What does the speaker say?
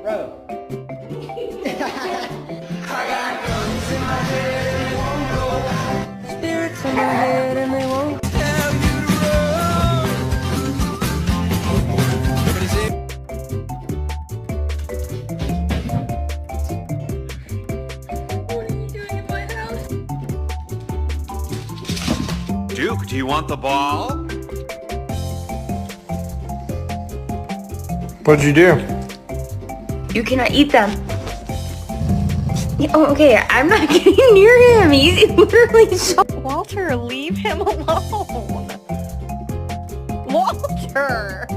Bro. Spirits in my head and they won't tell you What are you doing in my house? Duke, do you want the ball? What'd you do? You cannot eat them. Yeah, oh, okay, I'm not getting near him. He's literally so... Walter, leave him alone. Walter!